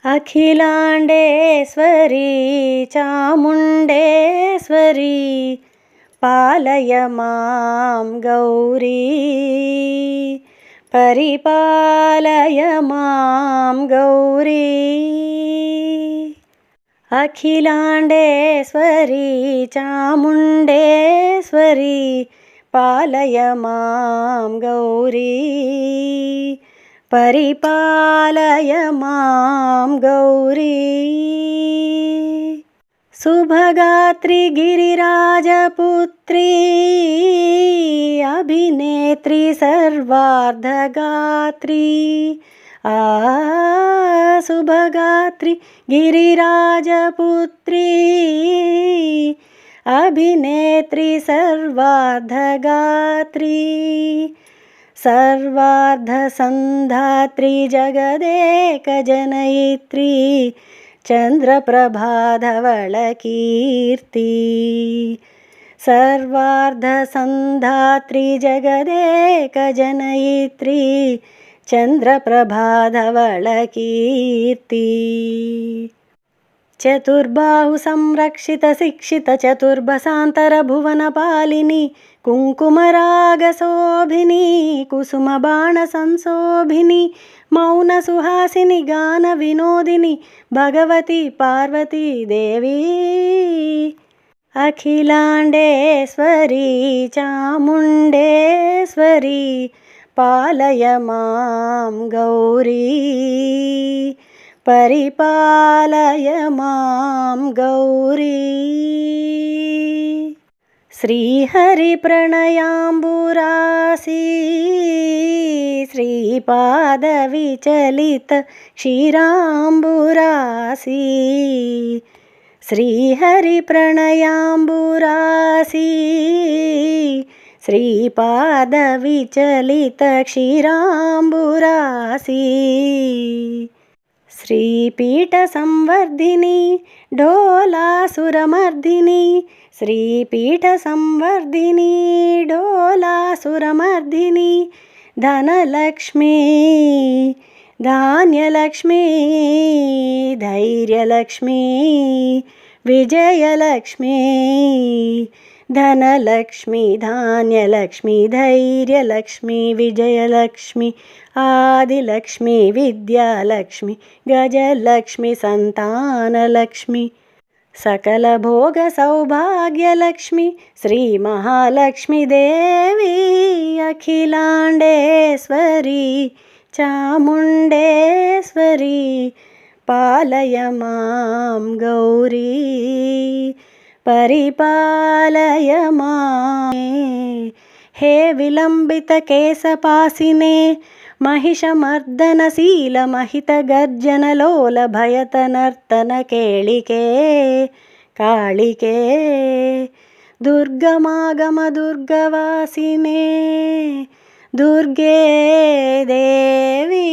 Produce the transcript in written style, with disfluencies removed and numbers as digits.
अखिलाण्डेश्वरी चामुण्डेश्वरी पालय मां गौरी परिपालय मां गौरी। अखिलाण्डेश्वरी चामुण्डेश्वरी पालय मां गौरी परिपालय मां गौरी। शुभगात्री गिरिराजपुत्री अभिनेत्री सर्वार्धगात्री शुभगात्री गिरिराजपुत्री अभिनेत्री सर्वार्धगात्री सर्वार्धसन्धात्री जगदेकजनयित्री चन्द्रप्रभाधवलकीर्ति सर्वार्धसन्धात्री जगदेकजनयित्री चन्द्रप्रभाधवलकीर्ति। चतुर्बाहु संरक्षित शिक्षित चतुर्भसान्तरभुवनपालिनी कुङ्कुमरागशोभिनी कुसुमबाणसंशोभिनी मौनसुहासिनी गानविनोदिनी भगवती पार्वती देवी। अखिलाण्डेश्वरी चामुण्डेश्वरी पालय मां गौरी परिपालय मां गौरी। श्रीहरिप्रणयाम्बुरासी श्रीपादविचलित क्षीराम्बुरासी श्रीहरिप्रणयाम्बुरासी श्रीपादविचलित क्षीराम्बुरासी। श्रीपीठसंवर्धिनी ढोलासुरमर्दिनी श्रीपीठसंवर्धिनी ढोलासुरमर्दिनी धनलक्ष्मी धान्यलक्ष्मी धैर्यलक्ष्मी विजयलक्ष्मी धनलक्ष्मी धान्यलक्ष्मी धैर्यलक्ष्मी विजयलक्ष्मी आदिलक्ष्मी विद्यालक्ष्मी गजलक्ष्मी संतानलक्ष्मी सकलभोगसौभाग्यलक्ष्मी श्रीमहालक्ष्मी देवी। अखिलाण्डेश्वरी चामुण्डेश्वरी पालय मां गौरी परिपालय मां। हे विलम्बितकेशपासिने महिषमर्दनशीलमहितगर्जनलोलभयतनर्तनकेळिके काळिके दुर्गमागमदुर्गवासिने दुर्गे देवी।